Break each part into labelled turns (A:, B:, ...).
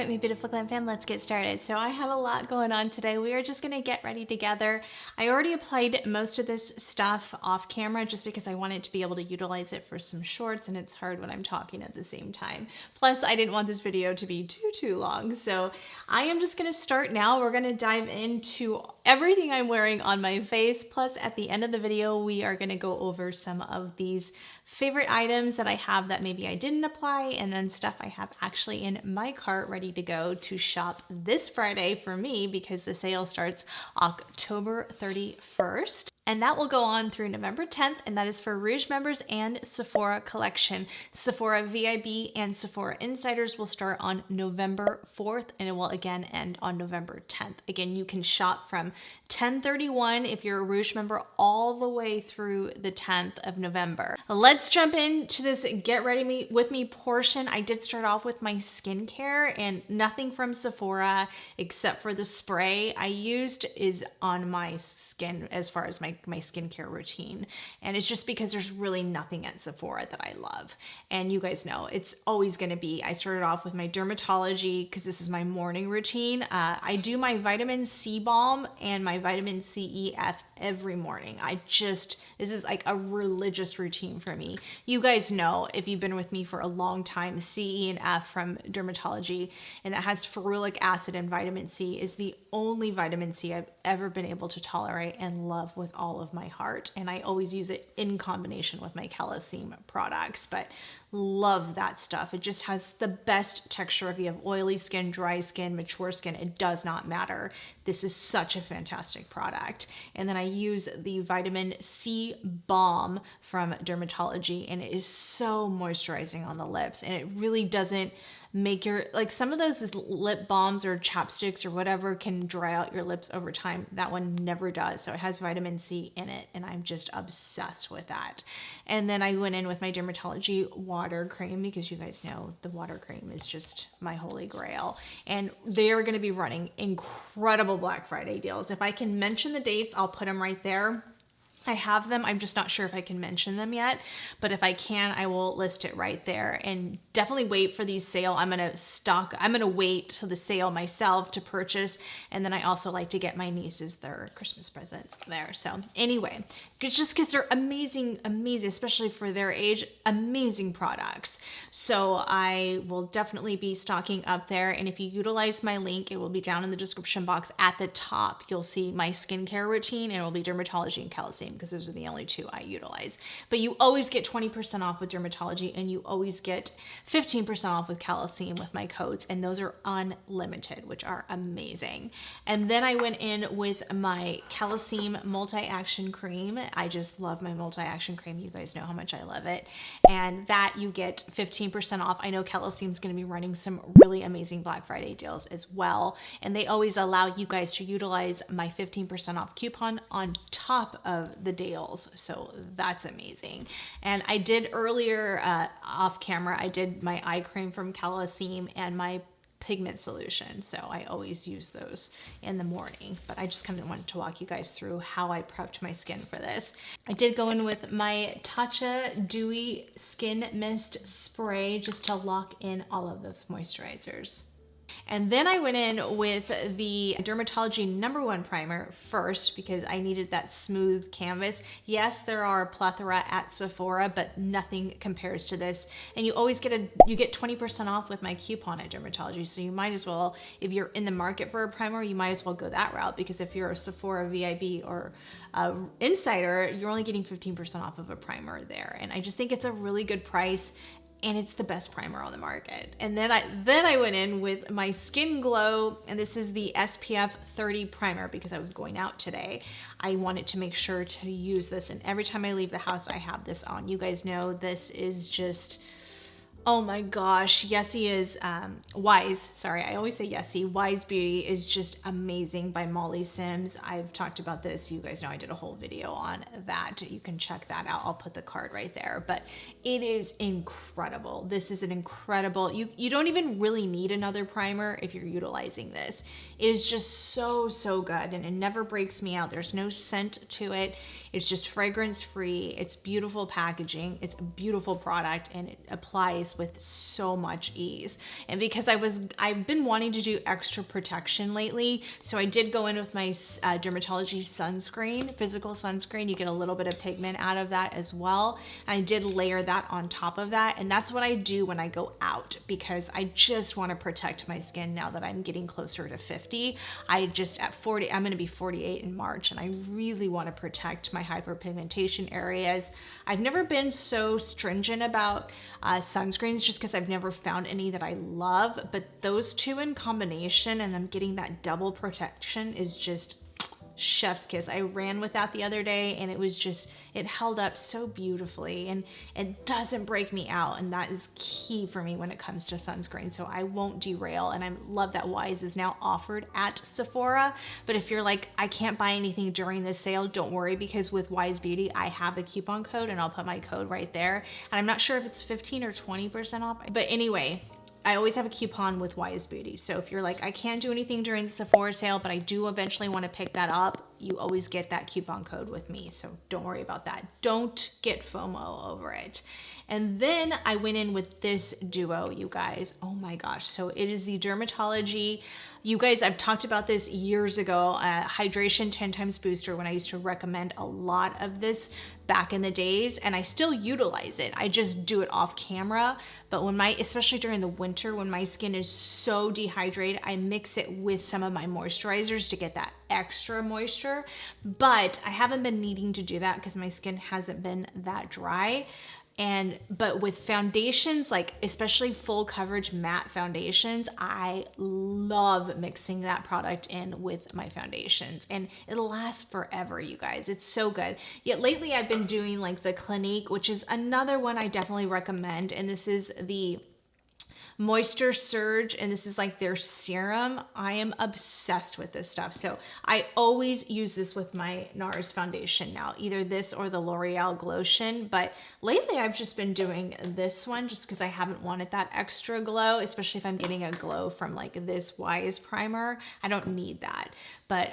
A: right, my beautiful Glam fam, let's get started. So I have a lot going on today. We are just gonna get ready together. I already applied most of this stuff off camera just because I wanted to be able to utilize it for some shorts, and it's hard when I'm talking at the same time. Plus, I didn't want this video to be too long. So I am just gonna start now. We're gonna dive into everything I'm wearing on my face. Plus, at the end of the video, we are gonna go over some of these favorite items that I have that maybe I didn't apply, and then stuff I have actually in my cart ready to go to shop this Friday for me because the sale starts October 31st. And that will go on through November 10th, and that is for Rouge members and Sephora collection. Sephora VIB and Sephora Insiders will start on November 4th, and it will again end on November 10th. Again, you can shop from 10/31 if you're a Rouge member all the way through the 10th of November. Let's jump into this get ready with me portion. I did start off with my skincare, and nothing from Sephora except for the spray I used is on my skin as far as my skincare routine. And it's just because there's really nothing at Sephora that I love. And you guys know it's always gonna be, I started off with my dermatology because this is my morning routine. I do my vitamin C balm and my vitamin C EF every morning. This is like a religious routine for me. You guys know, if you've been with me for a long time, C, E, and F from dermatology, and that has ferulic acid and vitamin C, is the only vitamin C I've ever been able to tolerate and love with all of my heart. And I always use it in combination with my calcium products, but love that stuff. It just has the best texture. If you have oily skin, dry skin, mature skin, it does not matter. This is such a fantastic product. And then I use the vitamin C balm from dermatology, and it is so moisturizing on the lips, and it really doesn't make your, like some of those lip balms or chapsticks or whatever can dry out your lips over time. That one never does. So it has vitamin C in it, and I'm just obsessed with that. And then I went in with my dermatology water cream because you guys know the water cream is just my holy grail. And they're going to be running incredible Black Friday deals. If I can mention the dates, I'll put them right there. I have them. I'm just not sure if I can mention them yet, but if I can, I will list it right there. And definitely wait for these sale. I'm going to wait till the sale myself to purchase. And then I also like to get my nieces their Christmas presents there. So anyway, it's just because they're amazing, especially for their age, amazing products. So I will definitely be stocking up there. And if you utilize my link, it will be down in the description box at the top. You'll see my skincare routine, and it will be dermatology and calcium, because those are the only two I utilize. But you always get 20% off with dermatology, and you always get 15% off with calcium with my codes, and those are unlimited, which are amazing. And then I went in with my calcium multi-action cream. I just love my multi-action cream. You guys know how much I love it. And that you get 15% off. I know calcium's going to be running some really amazing Black Friday deals as well, and they always allow you guys to utilize my 15% off coupon on top of the deals. So that's amazing. And I did earlier off camera, I did my eye cream from calcium and my pigment solution. So I always use those in the morning, but I just kind of wanted to walk you guys through how I prepped my skin for this. I did go in with my Tatcha Dewy Skin Mist Spray just to lock in all of those moisturizers. And then I went in with the Dermatology #1 primer first because I needed that smooth canvas. Yes, there are a plethora at Sephora, but nothing compares to this. And you always get 20% off with my coupon at Dermatology. So you might as well, if you're in the market for a primer, you might as well go that route, because if you're a Sephora VIB or Insider, you're only getting 15% off of a primer there. And I just think it's a really good price, and it's the best primer on the market. And then I went in with my Skin Glow, and this is the SPF 30 primer because I was going out today. I wanted to make sure to use this, and every time I leave the house, I have this on. You guys know this is just, oh my gosh, YSE is, I always say YSE. Wise Beauty is just amazing by Molly Sims. I've talked about this. You guys know I did a whole video on that. You can check that out. I'll put the card right there, but it is incredible. This is an incredible, you don't even really need another primer if you're utilizing this. It is just so good, and it never breaks me out. There's no scent to it. It's just fragrance free. It's beautiful packaging. It's a beautiful product, and it applies this with so much ease. And because I've been wanting to do extra protection lately, so I did go in with my Dermatology sunscreen, physical sunscreen. You get a little bit of pigment out of that as well. And I did layer that on top of that. And that's what I do when I go out, because I just want to protect my skin now that I'm getting closer to 50. At 40, I'm going to be 48 in March, and I really want to protect my hyperpigmentation areas. I've never been so stringent about sunscreens just because I've never found any that I love, but those two in combination and I'm getting that double protection is just chef's kiss. I ran with that the other day and it held up so beautifully, and it doesn't break me out, and that is key for me when it comes to sunscreen. So I won't derail, and I love that YSE is now offered at Sephora. But if you're like, I can't buy anything during this sale, don't worry, because with YSE Beauty I have a coupon code, and I'll put my code right there, and I'm not sure if it's 15 or 20% off, but anyway, I always have a coupon with YSE Beauty. So if you're like, I can't do anything during the Sephora sale, but I do eventually want to pick that up, you always get that coupon code with me. So don't worry about that. Don't get FOMO over it. And then I went in with this duo, you guys. Oh my gosh. So it is the Dermatology. You guys, I've talked about this years ago, Hydration 10 Times Booster, when I used to recommend a lot of this back in the days, and I still utilize it. I just do it off camera. But especially during the winter, when my skin is so dehydrated, I mix it with some of my moisturizers to get that extra moisture. But I haven't been needing to do that because my skin hasn't been that dry. But with foundations, like especially full coverage matte foundations, I love mixing that product in with my foundations, and it'll last forever, you guys. It's so good. Yet lately I've been doing like the Clinique, which is another one I definitely recommend. And this is the Moisture Surge, and this is like their serum. I am obsessed with this stuff. So I always use this with my Nars foundation now, either this or the L'Oreal Glotion. But lately I've just been doing this one just because I haven't wanted that extra glow, especially if I'm getting a glow from like this YSE primer. I don't need that. But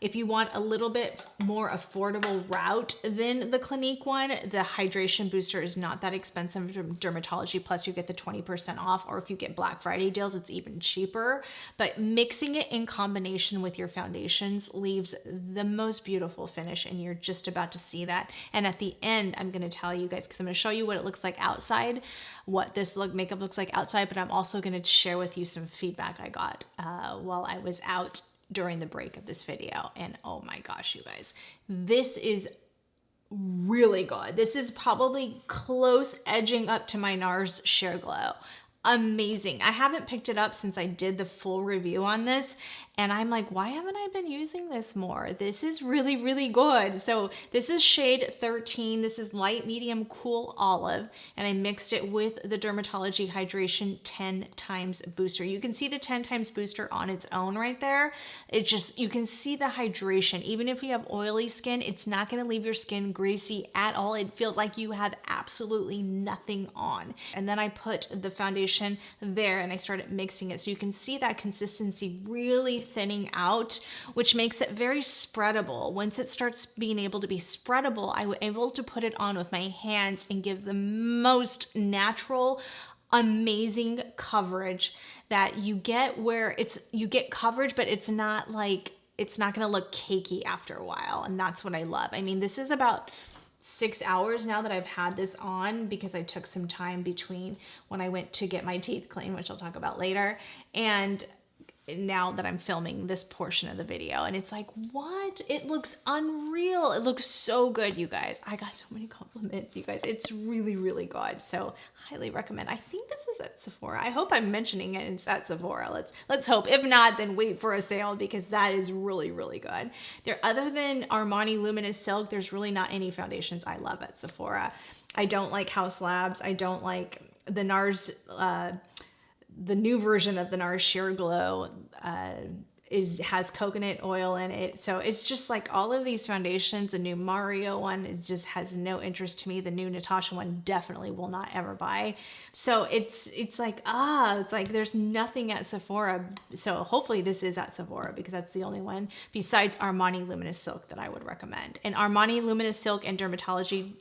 A: if you want a little bit more affordable route than the Clinique one, the Hydration Booster is not that expensive from Dermatology, plus you get the 20% off, or if you get Black Friday deals, it's even cheaper. But mixing it in combination with your foundations leaves the most beautiful finish, and you're just about to see that. And at the end, I'm gonna tell you guys, because I'm gonna show you what it looks like outside, what this makeup looks like outside, but I'm also gonna share with you some feedback I got while I was out during the break of this video. And oh my gosh, you guys, this is really good. This is probably close edging up to my Nars Sheer Glow. Amazing. I haven't picked it up since I did the full review on this, and I'm like, why haven't I been using this more? This is really, really good. So this is shade 13. This is light, medium, cool olive, and I mixed it with the Dermatology Hydration 10 Times Booster. You can see the 10 Times Booster on its own right there. You can see the hydration. Even if you have oily skin, it's not gonna leave your skin greasy at all. It feels like you have absolutely nothing on. And then I put the foundation there and I started mixing it. So you can see that consistency really thinning out, which makes it very spreadable. Once it starts being able to be spreadable, I was able to put it on with my hands and give the most natural, amazing coverage that you get, where you get coverage, but it's not going to look cakey after a while. And that's what I love. I mean, this is about 6 hours now that I've had this on, because I took some time between when I went to get my teeth cleaned, which I'll talk about later, and now that I'm filming this portion of the video. And it's like, what? It looks unreal. It looks so good, you guys. I got so many compliments, you guys. It's really, really good. So highly recommend. I think this is at Sephora. I hope I'm mentioning it. It's at Sephora. Let's hope. If not, then wait for a sale, because that is really, really good. Other than Armani Luminous Silk, there's really not any foundations I love at Sephora. I don't like House Labs. I don't like the Nars, the new version of the Nars Sheer Glow has coconut oil in it. So it's just like all of these foundations. The new Mario one just has no interest to me. The new Natasha one definitely will not ever buy. So it's like there's nothing at Sephora. So hopefully this is at Sephora, because that's the only one besides Armani Luminous Silk that I would recommend. And Armani Luminous Silk and Dermatology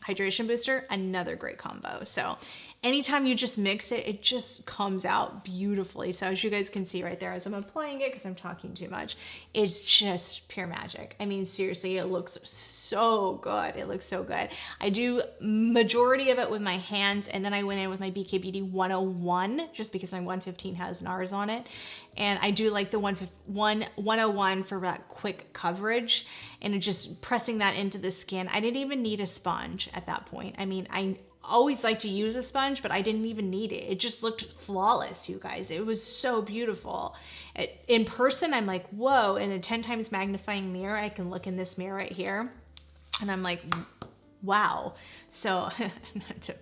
A: Hydration Booster, another great combo. So anytime you just mix it, it just comes out beautifully. So as you guys can see right there, as I'm applying it, because I'm talking too much, it's just pure magic. I mean, seriously, it looks so good. It looks so good. I do majority of it with my hands, and then I went in with my BK Beauty 101, just because my 115 has Nars on it. And I do like the 101 for that quick coverage, and just pressing that into the skin. I didn't even need a sponge at that point. I mean, I always like to use a sponge, but I didn't even need it. It just looked flawless, you guys. It was so beautiful. In person, I'm like, whoa. In a 10 times magnifying mirror, I can look in this mirror right here, and I'm like, wow. So, not to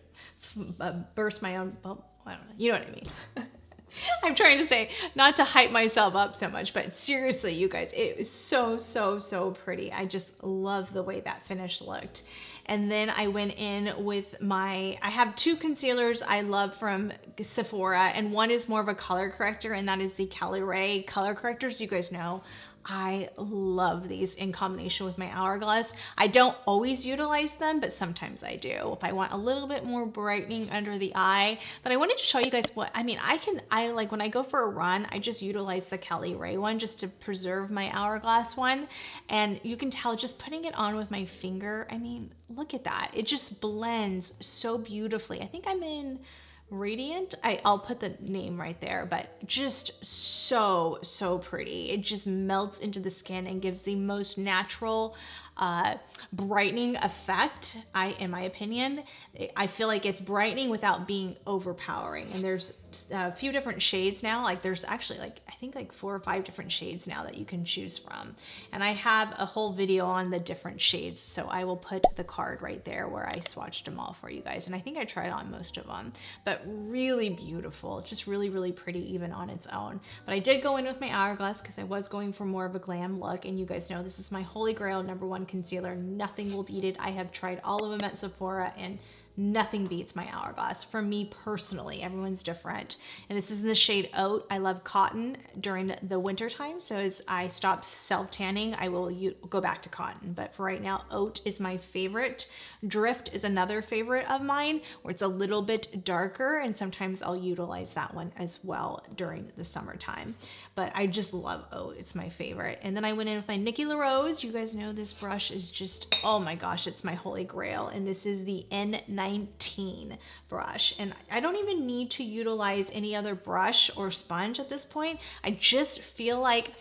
A: burst my own bubble, I don't know, you know what I mean. I'm trying to say, not to hype myself up so much, but seriously, you guys, it was so, so, so pretty. I just love the way that finish looked. And then I went in with I have two concealers I love from Sephora, and one is more of a color corrector, and that is the Allure color correctors. You guys know I love these in combination with my Hourglass. I don't always utilize them, but sometimes I do if I want a little bit more brightening under the eye. But I wanted to show you guys what, I mean, I like when I go for a run, I just utilize the Allure one just to preserve my Hourglass one. And you can tell just putting it on with my finger, I mean, look at that. It just blends so beautifully. I think I'm in Radiant. I'll put the name right there, but just so, so pretty. It just melts into the skin and gives the most natural brightening effect. In my opinion, I feel like it's brightening without being overpowering. And there's a few different shades now. Like there's actually I think 4 or 5 different shades now that you can choose from. And I have a whole video on the different shades. So I will put the card right there where I swatched them all for you guys. And I think I tried on most of them, but really beautiful, just really, really pretty even on its own. But I did go in with my Hourglass because I was going for more of a glam look. And you guys know this is my Holy Grail #1 concealer. Nothing will beat it. I have tried all of them at Sephora, and nothing beats my Hourglass for me personally. Everyone's different. And this is in the shade Oat. I love cotton during the winter time. So as I stop self-tanning, I will go back to cotton. But for right now, Oat is my favorite. Drift is another favorite of mine, where it's a little bit darker, and sometimes I'll utilize that one as well during the summertime. But I just love Oat. It's my favorite. And then I went in with my Nikki LaRose. You guys know this brush is just, oh my gosh, it's my Holy Grail. And this is the N19 brush. And I don't even need to utilize any other brush or sponge at this point. I just feel like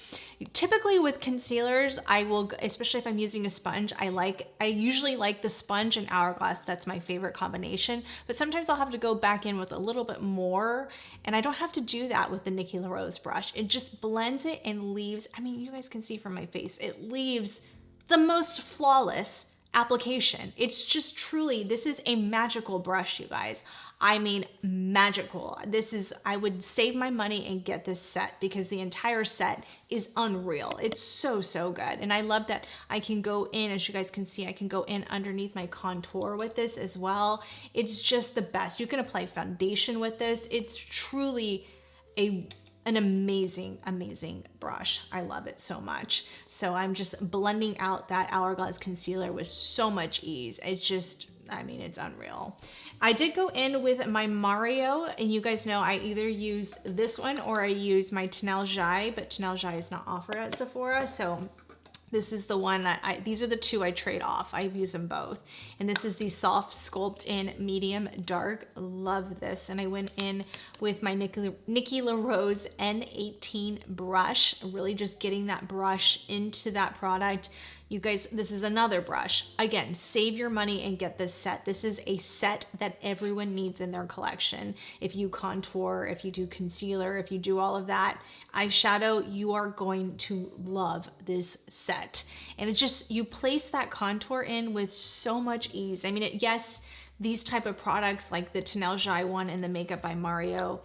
A: typically with concealers, I will, especially if I'm using a sponge, I usually like the sponge and Hourglass. That's my favorite combination. But sometimes I'll have to go back in with a little bit more, and I don't have to do that with the Nikki LaRose brush. It just blends it and leaves, I mean, you guys can see from my face, it leaves the most flawless application. It's just truly, this is a magical brush, you guys. I mean, magical. This is, I would save my money and get this set because the entire set is unreal. It's so, so good. And I love that I can go in, as you guys can see, I can go in underneath my contour with this as well. It's just the best. You can apply foundation with this. It's truly an amazing, amazing brush. I love it so much. So I'm just blending out that Hourglass concealer with so much ease. It's just, I mean, it's unreal. I did go in with my Mario, and you guys know I either use this one or I use my Tenalgei, but Tenalgei is not offered at Sephora. So this is the one that these are the two I trade off. I've used them both. And this is the Soft Sculpt in Medium Dark. Love this. And I went in with my Nikki LaRose N18 brush, really just getting that brush into that product. You guys, this is another brush. Again, save your money and get this set. This is a set that everyone needs in their collection. If you contour, if you do concealer, if you do all of that, eyeshadow, you are going to love this set. And it just, you place that contour in with so much ease. I mean, yes, these type of products like the Tenalgei one and the Makeup by Mario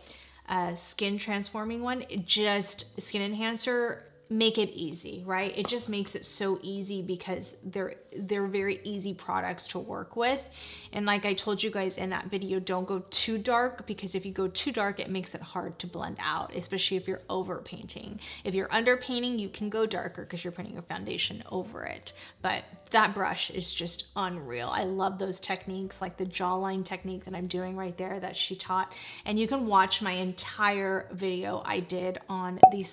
A: skin transforming one, skin enhancer, make it easy, right? It just makes it so easy because they're very easy products to work with. And like I told you guys in that video, don't go too dark, because if you go too dark, it makes it hard to blend out, especially if you're over painting. If you're under painting, you can go darker because you're putting a foundation over it. But that brush is just unreal. I love those techniques, like the jawline technique that I'm doing right there that she taught. And you can watch my entire video I did on the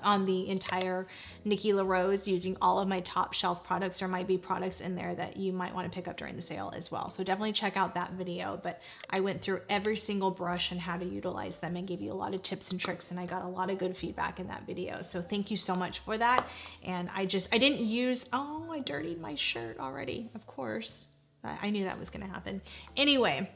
A: on the entire Nikki LaRose, using all of my top shelf products. There might be products in there that you might want to pick up during the sale as well. So definitely check out that video. But I went through every single brush and how to utilize them and gave you a lot of tips and tricks, and I got a lot of good feedback in that video. So thank you so much for that. And I didn't use, oh, I dirtied my shirt already. Of course, I knew that was going to happen. Anyway,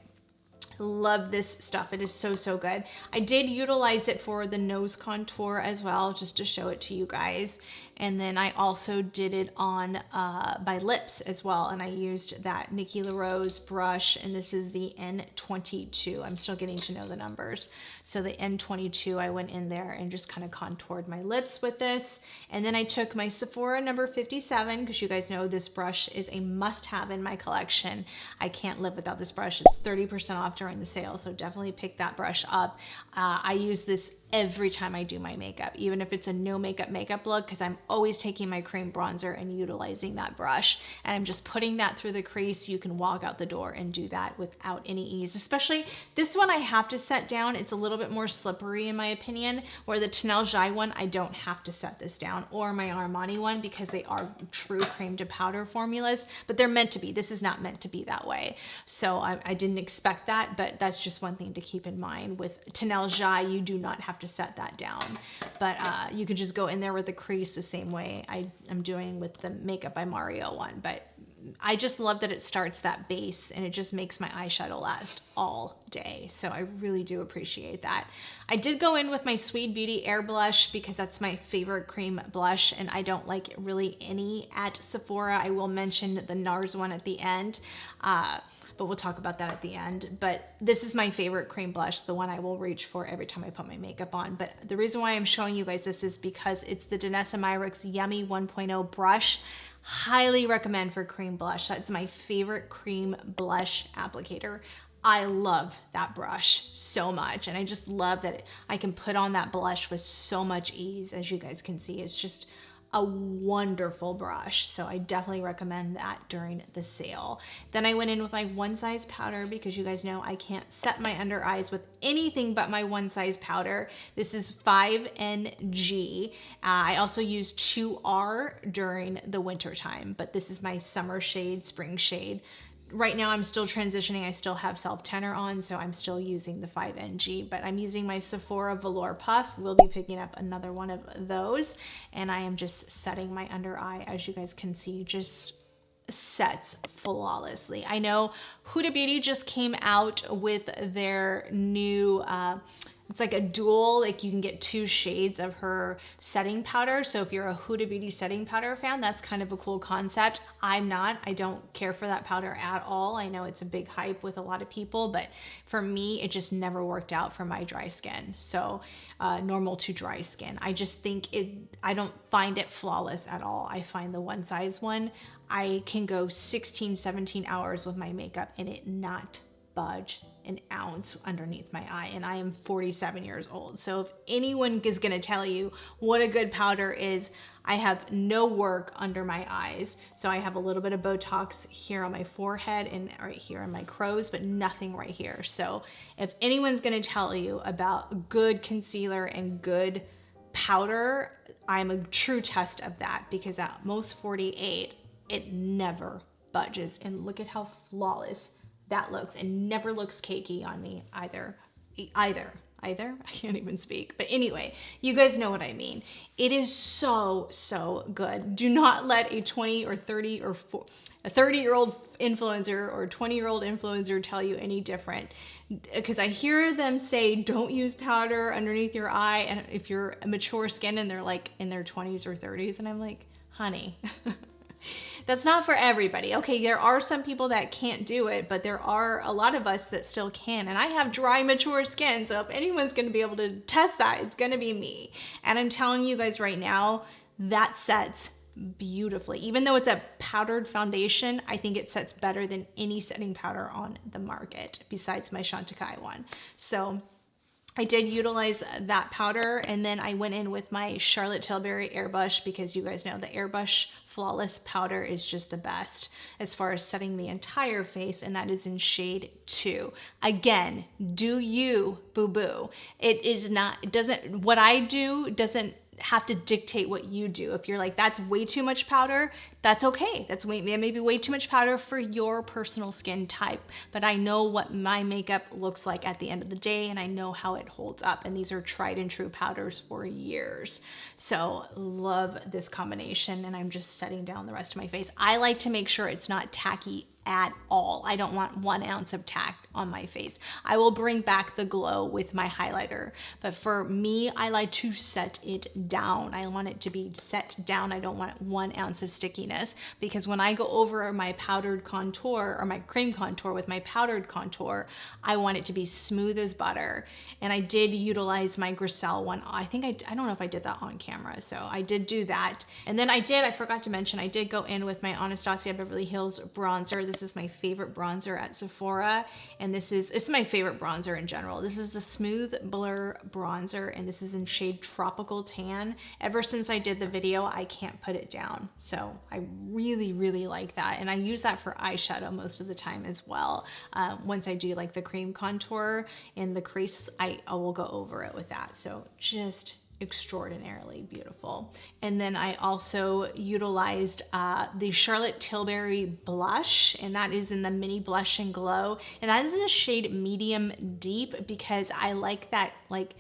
A: love this stuff. It is so, so good. I did utilize it for the nose contour as well, just to show it to you guys. And then I also did it on my lips as well. And I used that Nikki LaRose brush, and this is the N22. I'm still getting to know the numbers. So the N22, I went in there and just kind of contoured my lips with this. And then I took my Sephora number 57, because you guys know this brush is a must-have in my collection. I can't live without this brush. It's 30% off during the sale, so definitely pick that brush up. I use this every time I do my makeup, even if it's a no makeup look, because I'm always taking my cream bronzer and utilizing that brush, and I'm just putting that through the crease. You can walk out the door and do that without any ease. Especially this one I have to set down. It's a little bit more slippery in my opinion, where the Tenel Jai one, I don't have to set this down, or my Armani one, because they are true cream to powder formulas, but they're meant to be. This is not meant to be that way. So I didn't expect that, but that's just one thing to keep in mind. With Tenel Jai, you do not have to set that down, but you can just go in there with the crease the same way I'm doing with the Makeup by Mario one. But I just love that it starts that base, and it just makes my eyeshadow last all day. So I really do appreciate that. I did go in with my Sweet Beauty Air Blush, because that's my favorite cream blush, and I don't like really any at Sephora. I will mention the Nars one at the end, but we'll talk about that at the end. But this is my favorite cream blush, the one I will reach for every time I put my makeup on. But the reason why I'm showing you guys this is because it's the Danessa Myricks Yummy 1.0 brush. Highly recommend for cream blush. That's my favorite cream blush applicator. I love that brush so much, and I just love that I can put on that blush with so much ease. As you guys can see, it's just a wonderful brush. So I definitely recommend that during the sale. Then I went in with my One Size powder, because you guys know I can't set my under eyes with anything but my One Size powder. This is 5NG. I also use 2R during the winter time, but this is my summer shade, spring shade. Right now I'm still transitioning. I still have self-tanner on, so I'm still using the 5NG, but I'm using my Sephora Velour Puff. We'll be picking up another one of those, and I am just setting my under eye. As you guys can see, just sets flawlessly. I know Huda Beauty just came out with their new it's like a dual, like you can get 2 shades of her setting powder. So if you're a Huda Beauty setting powder fan, that's kind of a cool concept. I'm not. I don't care for that powder at all. I know it's a big hype with a lot of people, but for me, it just never worked out for my dry skin. So normal to dry skin. I just think I don't find it flawless at all. I find the One Size one, I can go 16, 17 hours with my makeup and it not budge an ounce underneath my eye, and I am 47 years old. So if anyone is gonna tell you what a good powder is, I have no work under my eyes. So I have a little bit of Botox here on my forehead and right here on my crow's, but nothing right here. So if anyone's gonna tell you about good concealer and good powder, I'm a true test of that, because at most 48, it never budges. And look at how flawless that looks, and never looks cakey on me either. I can't even speak. But anyway, you guys know what I mean. It is so, so good. Do not let a 20 or 30 or a 30-year-old influencer or 20-year-old influencer tell you any different. Because I hear them say, don't use powder underneath your eye, and if you're a mature skin and they're like in their 20s or 30s, and I'm like, honey, That's not for everybody. Okay, there are some people that can't do it, but there are a lot of us that still can. And I have dry, mature skin, so if anyone's gonna be able to test that, it's gonna be me. And I'm telling you guys right now, that sets beautifully. Even though it's a powdered foundation, I think it sets better than any setting powder on the market besides my Chantecaille one. So I did utilize that powder, and then I went in with my Charlotte Tilbury Airbrush, because you guys know the Airbrush Flawless powder is just the best as far as setting the entire face, and that is in shade 2. Again, do you, boo-boo. What I do doesn't have to dictate what you do. If you're like, that's way too much powder, that's okay. That may be way too much powder for your personal skin type, but I know what my makeup looks like at the end of the day, and I know how it holds up, and these are tried and true powders for years. So love this combination, and I'm just setting down the rest of my face. I like to make sure it's not tacky at all. I don't want 1 ounce of tack on my face. I will bring back the glow with my highlighter, but for me, I like to set it down. I want it to be set down. I don't want 1 ounce of stickiness, because when I go over my powdered contour or my cream contour with my powdered contour, I want it to be smooth as butter. And I did utilize my Griselle one. I don't know if I did that on camera, so I did do that. And then I forgot to mention, I did go in with my Anastasia Beverly Hills bronzer. This is my favorite bronzer at Sephora, and it's my favorite bronzer in general. This is the Smooth Blur bronzer, and this is in shade Tropical Tan. Ever since I did the video, I can't put it down. So I really, really like that. And I use that for eyeshadow most of the time as well. Once I do like the cream contour in the crease, I will go over it with that. So just extraordinarily beautiful. And then I also utilized the Charlotte Tilbury blush, and that is in the Mini Blush and Glow, and that is in the shade Medium Deep, because I like that, like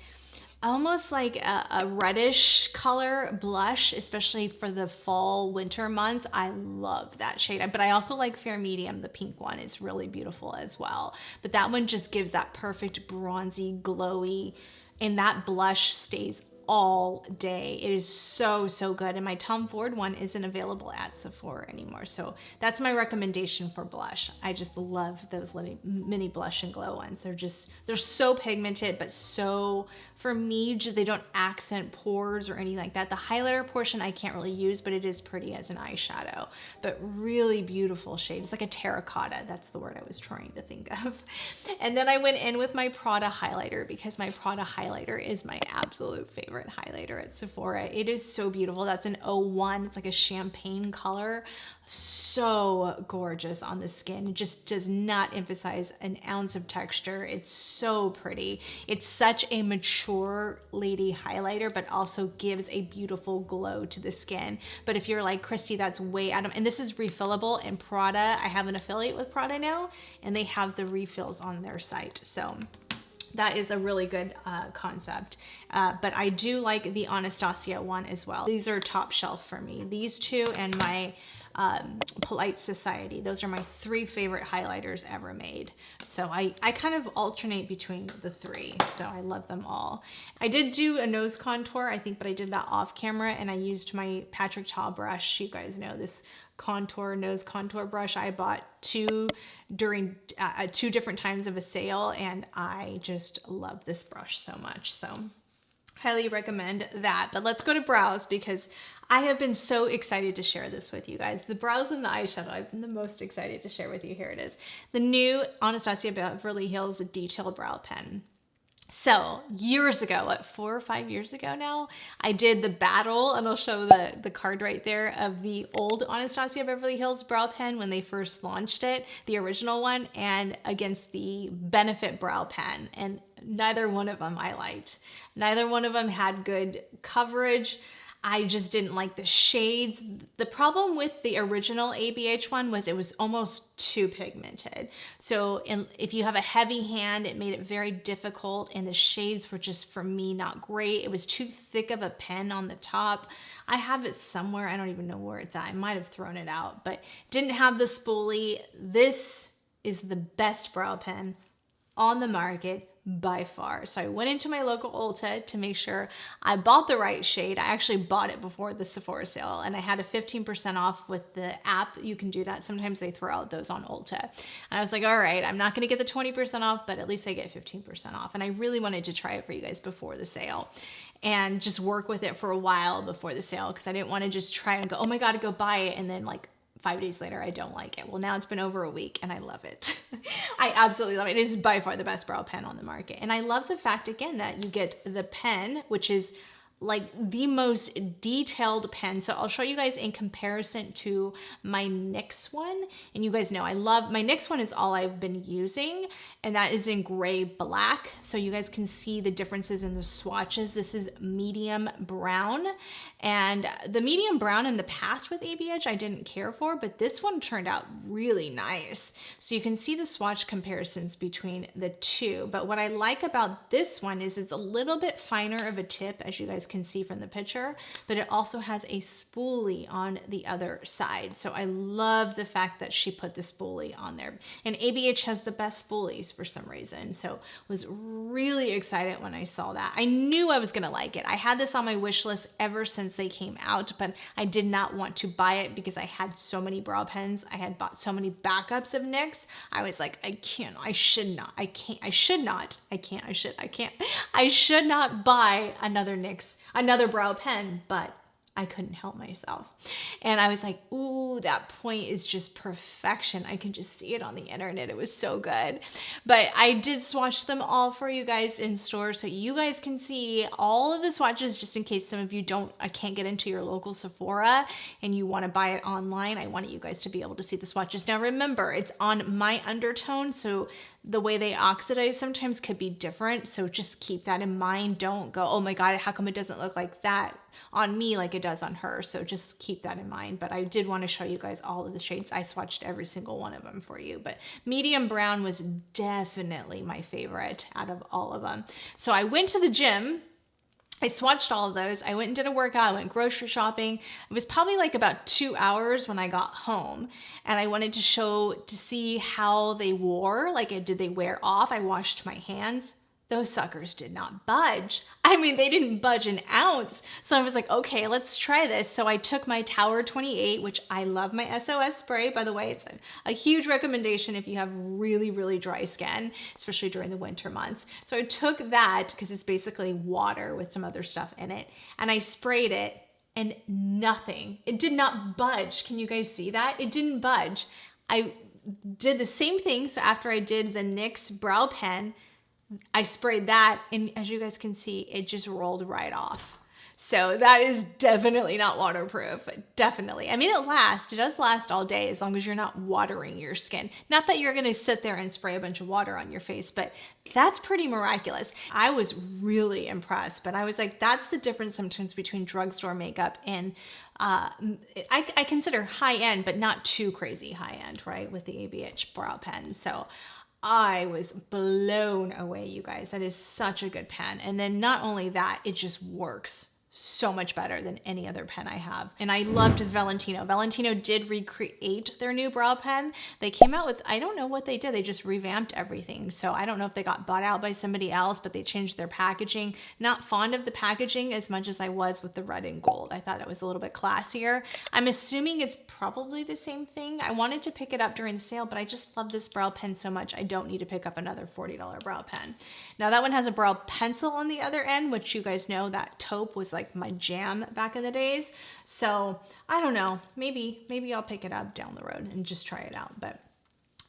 A: almost like a reddish color blush, especially for the fall winter months. I love that shade, but I also like Fair Medium, the pink one. It's really beautiful as well, but that one just gives that perfect bronzy, glowy, and that blush stays all day. It is so, so good. And my Tom Ford one isn't available at Sephora anymore. So that's my recommendation for blush. I just love those mini Blush and Glow ones. They're so pigmented, but so, for me, they don't accent pores or anything like that. The highlighter portion I can't really use, but it is pretty as an eyeshadow, but really beautiful shade. It's like a terracotta. That's the word I was trying to think of. And then I went in with my Prada highlighter, because my Prada highlighter is my absolute favorite highlighter at Sephora. It is so beautiful. That's an 01. It's like a champagne color. So gorgeous on the skin. It just does not emphasize an ounce of texture. It's so pretty. It's such a mature lady highlighter, but also gives a beautiful glow to the skin. But if you're like, Kristi, that's way out of, and this is refillable, and Prada, I have an affiliate with Prada now, and they have the refills on their site. So that is a really good concept. But I do like the Anastasia one as well. These are top shelf for me. These two and my Polite Society. Those are my 3 favorite highlighters ever made. So I kind of alternate between the 3. So I love them all. I did do a nose contour, I think, but I did that off camera, and I used my Patrick Ta brush. You guys know this nose contour brush. I bought 2 during 2 different times of a sale, and I just love this brush so much. So highly recommend that. But let's go to brows, because I have been so excited to share this with you guys. The brows and the eyeshadow, I've been the most excited to share with you. Here it is. The new Anastasia Beverly Hills Detail Brow Pen. So years ago, what, 4 or 5 years ago now, I did the battle, and I'll show the card right there, of the old Anastasia Beverly Hills Brow Pen when they first launched it, the original one, and against the Benefit Brow Pen. And neither one of them I liked. Neither one of them had good coverage. I just didn't like the shades. The problem with the original ABH one was it was almost too pigmented. So if you have a heavy hand, it made it very difficult, and the shades were just, for me, not great. It was too thick of a pen on the top. I have it somewhere. I don't even know where it's at. I might have thrown it out, but didn't have the spoolie. This is the best brow pen on the market by far. So I went into my local Ulta to make sure I bought the right shade. I actually bought it before the Sephora sale, and I had a 15% off with the app. You can do that. Sometimes they throw out those on Ulta. And I was like, all right, I'm not going to get the 20% off, but at least I get 15% off. And I really wanted to try it for you guys before the sale and just work with it for a while before the sale, because I didn't want to just try and go, oh my God, go buy it, and then like 5 days later, I don't like it. Well, now it's been over a week and I love it. I absolutely love it. It is by far the best brow pen on the market. And I love the fact, again, that you get the pen, which is like the most detailed pen. So I'll show you guys in comparison to my NYX one. And you guys know I love, my NYX one is all I've been using, and that is in gray black. So you guys can see the differences in the swatches. This is medium brown, and the medium brown in the past with ABH I didn't care for, but this one turned out really nice. So you can see the swatch comparisons between the two. But what I like about this one is it's a little bit finer of a tip, as you guys can see from the picture, but it also has a spoolie on the other side. So I love the fact that she put the spoolie on there. And ABH has the best spoolies for some reason. So was really excited when I saw that. I knew I was gonna like it. I had this on my wish list ever since they came out, but I did not want to buy it because I had so many brow pens. I had bought so many backups of NYX. I was like, I can't, I should not, I can't, I should not, I can't, I should, I can't, I should not buy another NYX, another brow pen, but I couldn't help myself. And I was like, ooh, that point is just perfection. I can just see it on the internet. It was so good. But I did swatch them all for you guys in store, so you guys can see all of the swatches, just in case some of you can't get into your local Sephora and you want to buy it online. I wanted you guys to be able to see the swatches. Now remember, it's on my undertone, so the way they oxidize sometimes could be different. So just keep that in mind. Don't go, oh my God, how come it doesn't look like that on me like it does on her? So just keep that in mind. But I did want to show you guys all of the shades. I swatched every single one of them for you, but medium brown was definitely my favorite out of all of them. So I went to the gym. I swatched all of those. I went and did a workout. I went grocery shopping. It was probably like about 2 hours when I got home, and I wanted to see how they wore. Like, did they wear off? I washed my hands. Those suckers did not budge. I mean, they didn't budge an ounce. So I was like, okay, let's try this. So I took my Tower 28, which I love my SOS spray. By the way, it's a huge recommendation if you have really, really dry skin, especially during the winter months. So I took that, because it's basically water with some other stuff in it, and I sprayed it, and nothing. It did not budge. Can you guys see that? It didn't budge. I did the same thing. So after I did the NYX brow pen, I sprayed that, and as you guys can see, it just rolled right off. So that is definitely not waterproof, definitely. I mean, it does last all day as long as you're not watering your skin. Not that you're gonna sit there and spray a bunch of water on your face, but that's pretty miraculous. I was really impressed, but I was like, that's the difference sometimes between drugstore makeup and I consider high-end, but not too crazy high-end, right, with the ABH brow pen. So I was blown away, you guys. That is such a good pen. And then not only that, it just works so much better than any other pen I have. And I loved Valentino. Valentino did recreate their new brow pen. They came out with, I don't know what they did. They just revamped everything. So I don't know if they got bought out by somebody else, but they changed their packaging. Not fond of the packaging as much as I was with the red and gold. I thought it was a little bit classier. I'm assuming it's probably the same thing. I wanted to pick it up during the sale, but I just love this brow pen so much. I don't need to pick up another $40 brow pen. Now that one has a brow pencil on the other end, which you guys know that taupe was like my jam back in the days. So I don't know, maybe I'll pick it up down the road and just try it out. But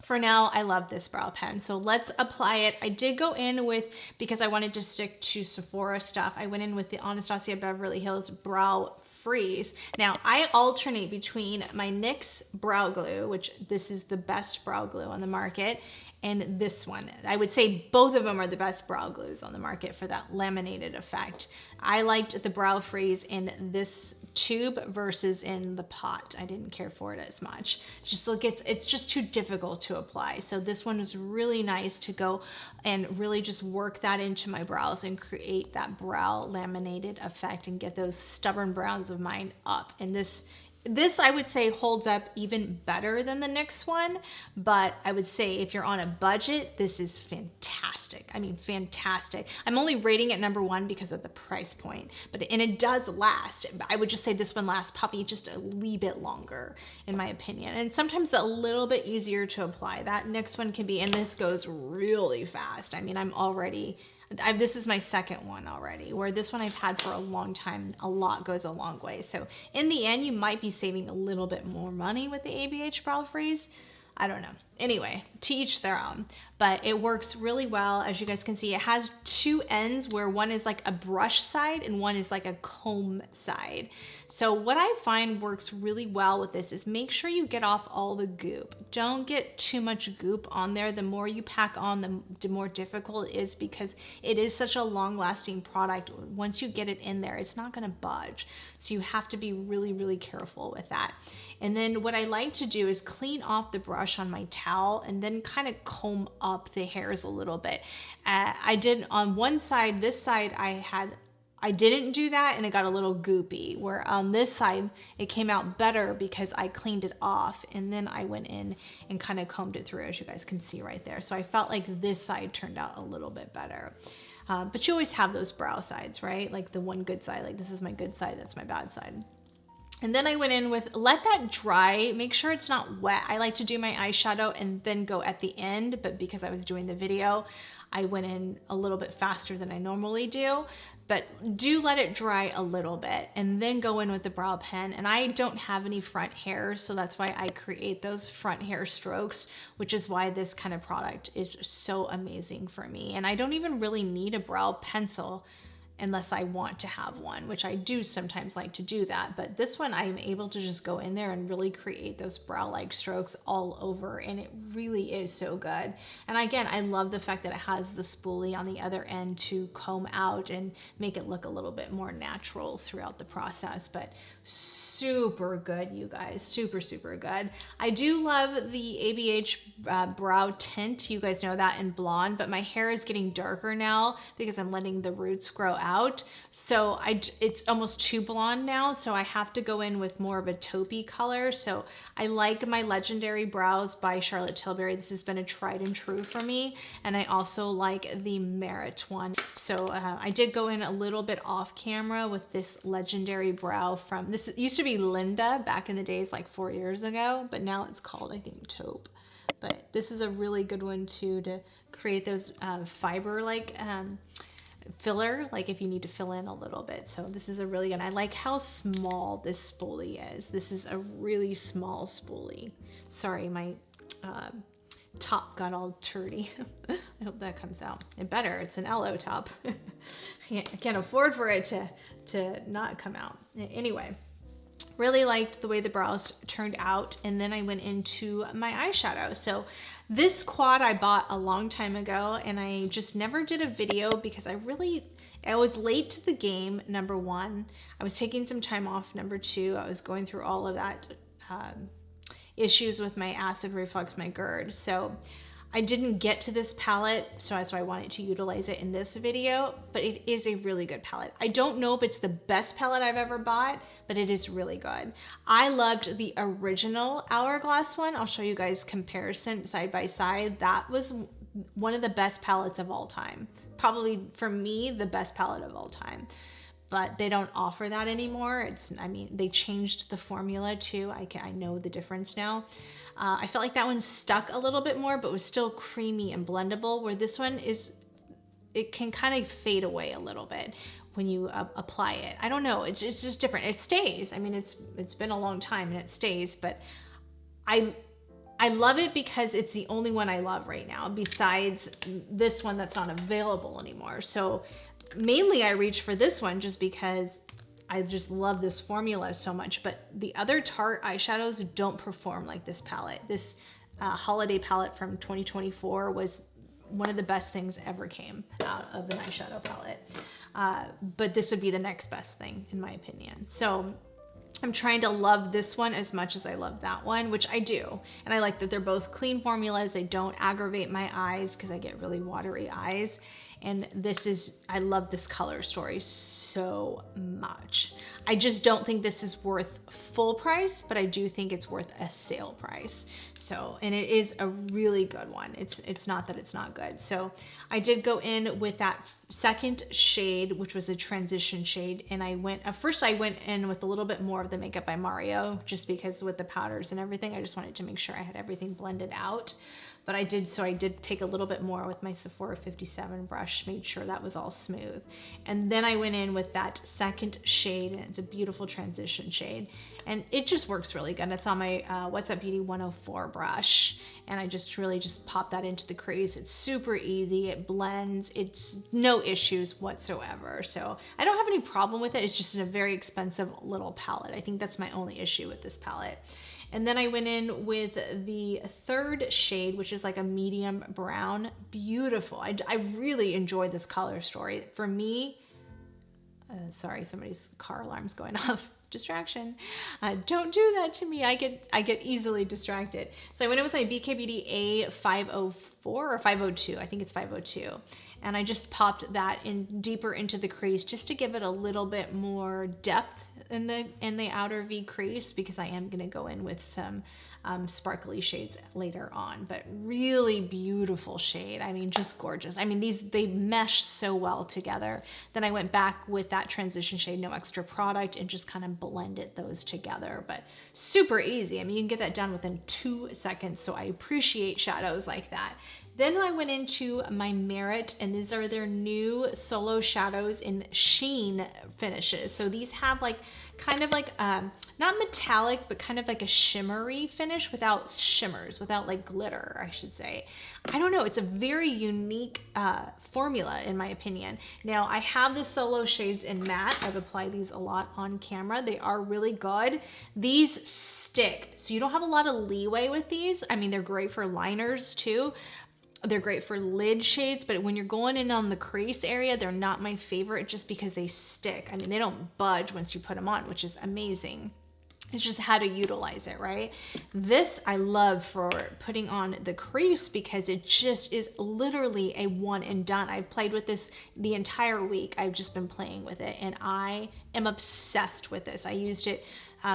A: for now, I love this brow pen. So let's apply it. I did go in with, because I wanted to stick to Sephora stuff, I went in with the Anastasia Beverly Hills Brow Freeze. Now I alternate between my NYX brow glue, which this is the best brow glue on the market, and this one. I would say both of them are the best brow glues on the market for that laminated effect. I liked the Brow Freeze in this tube versus in the pot. I didn't care for it as much. It's just too difficult to apply. So this one was really nice to go and really just work that into my brows and create that brow laminated effect and get those stubborn brows of mine up. And this This I would say holds up even better than the NYX one, but I would say if you're on a budget, this is fantastic. I mean, fantastic. I'm only rating it #1 because of the price point, and it does last. I would just say this one lasts probably just a wee bit longer, in my opinion. And sometimes a little bit easier to apply. That NYX one can be, and this goes really fast. I mean, this is my second one already, where this one I've had for a long time. A lot goes a long way. So in the end, you might be saving a little bit more money with the ABH Brow Freeze. I don't know. Anyway, to each their own, but it works really well. As you guys can see, it has two ends where one is like a brush side and one is like a comb side. So what I find works really well with this is make sure you get off all the goop. Don't get too much goop on there. The more you pack on, the more difficult it is, because it is such a long-lasting product. Once you get it in there, it's not gonna budge. So you have to be really, really careful with that. And then what I like to do is clean off the brush on my towel and then kind of comb up the hairs a little bit. I did on one side, this side I didn't do that and it got a little goopy, where on this side it came out better because I cleaned it off and then I went in and kind of combed it through, as you guys can see right there. So I felt like this side turned out a little bit better. But you always have those brow sides, right? Like the one good side, like this is my good side, that's my bad side. And then I went in with, let that dry, make sure it's not wet. I like to do my eyeshadow and then go at the end, but because I was doing the video, I went in a little bit faster than I normally do. But do let it dry a little bit and then go in with the brow pen. And I don't have any front hairs, so that's why I create those front hair strokes, which is why this kind of product is so amazing for me. And I don't even really need a brow pencil unless I want to have one, which I do sometimes like to do that. But this one, I'm able to just go in there and really create those brow-like strokes all over, and it really is so good. And again, I love the fact that it has the spoolie on the other end to comb out and make it look a little bit more natural throughout the process. But super good, you guys, super, super good. I do love the ABH brow tint. You guys know that in blonde, but my hair is getting darker now because I'm letting the roots grow out. So it's almost too blonde now. So I have to go in with more of a taupey color. So I like my Legendary Brows by Charlotte Tilbury. This has been a tried and true for me. And I also like the Merit one. So I did go in a little bit off camera with this Legendary Brow from, this used to be Linda back in the days, like 4 years ago, but now it's called, I think, Taupe. But this is a really good one too, to create those fiber like filler, like if you need to fill in a little bit. So this is a really good, I like how small this spoolie is. This is a really small spoolie. Sorry, my top got all turdy. I hope that comes out. It better, it's an LO top. I can't afford for it to not come out. Anyway, really liked the way the brows turned out. And then I went into my eyeshadow. So this quad I bought a long time ago, and I just never did a video because I was late to the game, #1. I was taking some time off, #2. I was going through all of that issues with my acid reflux, my GERD. So I didn't get to this palette, so that's why I wanted to utilize it in this video, but it is a really good palette. I don't know if it's the best palette I've ever bought, but it is really good. I loved the original Hourglass one. I'll show you guys comparison side by side. That was one of the best palettes of all time. Probably, for me, the best palette of all time. But they don't offer that anymore. I mean, they changed the formula too. I know the difference now. I felt like that one stuck a little bit more, but was still creamy and blendable, where this one it can kind of fade away a little bit when you apply it. I don't know, it's just different. It stays. I mean, it's been a long time and it stays, but I love it because it's the only one I love right now, besides this one that's not available anymore. So mainly I reach for this one just because I just love this formula so much, but the other Tarte eyeshadows don't perform like this palette. This holiday palette from 2024 was one of the best things ever came out of an eyeshadow palette. But this would be the next best thing in my opinion. So I'm trying to love this one as much as I love that one, which I do. And I like that they're both clean formulas. They don't aggravate my eyes because I get really watery eyes. And this is, I love this color story so much. I just don't think this is worth full price, but I do think it's worth a sale price. So, and it is a really good one. It's not that it's not good. So I did go in with that second shade, which was a transition shade. And I went, first I went in with a little bit more of the Makeup by Mario, just because with the powders and everything, I just wanted to make sure I had everything blended out. But I did take a little bit more with my Sephora 57 brush, made sure that was all smooth. And then I went in with that second shade, and it's a beautiful transition shade. And it just works really good. It's on my What's Up Beauty 104 brush. And I just really just pop that into the crease. It's super easy, it blends, it's no issues whatsoever. So I don't have any problem with it. It's just a very expensive little palette. I think that's my only issue with this palette. And then I went in with the third shade, which is like a medium brown. Beautiful. I really enjoyed this color story. For me, sorry, somebody's car alarm's going off. Distraction. Don't do that to me. I get easily distracted. So I went in with my BK Beauty A504 or 502. I think it's 502. And I just popped that in deeper into the crease just to give it a little bit more depth in the outer V crease, because I am gonna go in with some sparkly shades later on, but really beautiful shade. I mean, just gorgeous. I mean, they mesh so well together. Then I went back with that transition shade, no extra product, and just kind of blended those together, but super easy. I mean, you can get that done within 2 seconds, so I appreciate shadows like that. Then I went into my Merit, and these are their new solo shadows in Sheen finishes. So these have like, kind of like, not metallic, but kind of like a shimmery finish without shimmers, without like glitter, I should say. I don't know, it's a very unique formula in my opinion. Now I have the solo shades in matte. I've applied these a lot on camera. They are really good. These stick, so you don't have a lot of leeway with these. I mean, they're great for liners too. They're great for lid shades, but when you're going in on the crease area, they're not my favorite just because they stick. I mean, they don't budge once you put them on, which is amazing. It's just how to utilize it, right? This I love for putting on the crease because it just is literally a one and done. I've played with this the entire week. I've just been playing with it and I am obsessed with this. I used it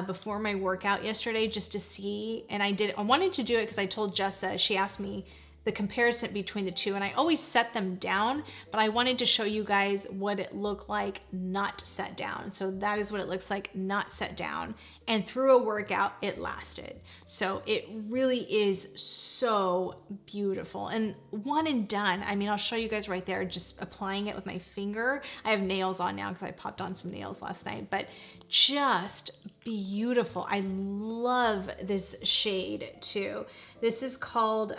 A: before my workout yesterday just to see, and I wanted to do it because I told Jessa, she asked me the comparison between the two, and I always set them down, but I wanted to show you guys what it looked like not set down. So that is what it looks like not set down, and through a workout it lasted. So it really is so beautiful and one and done. I mean, I'll show you guys right there, just applying it with my finger. I have nails on now because I popped on some nails last night, but just beautiful. I love this shade too. This is called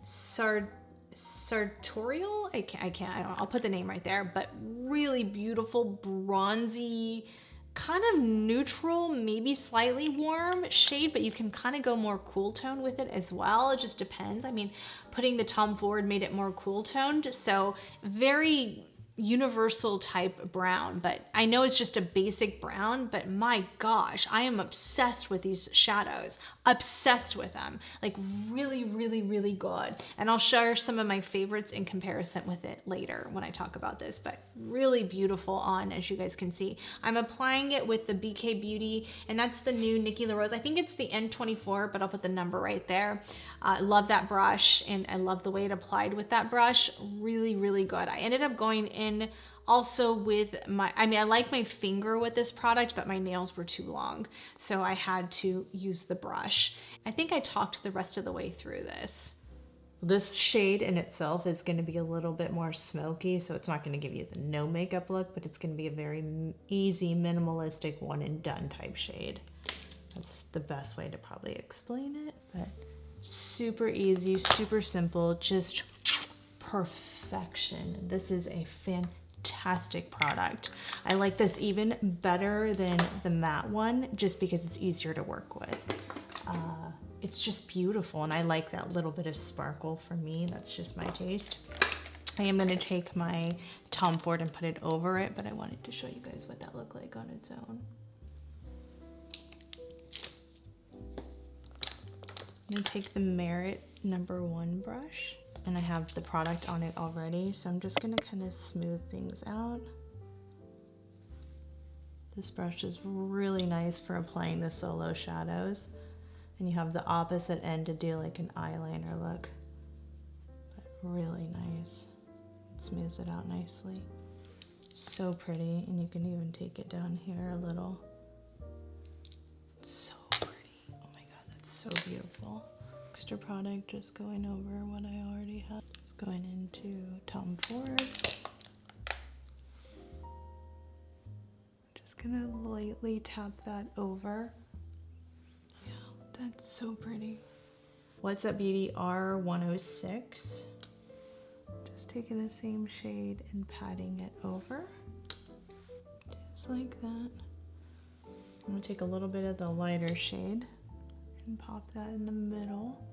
A: Sartorial. I'll put the name right there, but really beautiful, bronzy, kind of neutral, maybe slightly warm shade, but you can kind of go more cool tone with it as well. It just depends. I mean, putting the Tom Ford made it more cool toned, so very universal type brown, but I know it's just a basic brown, but my gosh, I am obsessed with these shadows, obsessed with them, like really, really, really good. And I'll share some of my favorites in comparison with it later when I talk about this, but really beautiful on, as you guys can see. I'm applying it with the BK Beauty, and that's the new Nikki LaRose. I think it's the N24, but I'll put the number right there. I love that brush, and I love the way it applied with that brush. Really, really good. I ended up going in also with I like my finger with this product, but my nails were too long, so I had to use the brush. I think I talked the rest of the way through this. This shade in itself is going to be a little bit more smoky, so it's not going to give you the no makeup look, but it's going to be a very easy, minimalistic, one and done type shade. That's the best way to probably explain it, but super easy, super simple, just perfection. This is a fantastic product. I like this even better than the matte one just because it's easier to work with. It's just beautiful, and I like that little bit of sparkle for me. That's just my taste. I am going to take my Tom Ford and put it over it, but I wanted to show you guys what that looked like on its own. I'm going to take the Merit #1 brush. and I have the product on it already, so I'm just gonna kind of smooth things out. This brush is really nice for applying the solo shadows, and you have the opposite end to do like an eyeliner look. But really nice. It smooths it out nicely. So pretty, and you can even take it down here a little. So pretty. Oh my god, that's so beautiful. Extra product just going over what I already have. Just going into Tom Ford. Gonna lightly tap that over. Yeah, that's so pretty. What's Up Beauty R106. Just taking the same shade and patting it over. Just like that. I'm gonna take a little bit of the lighter shade and pop that in the middle.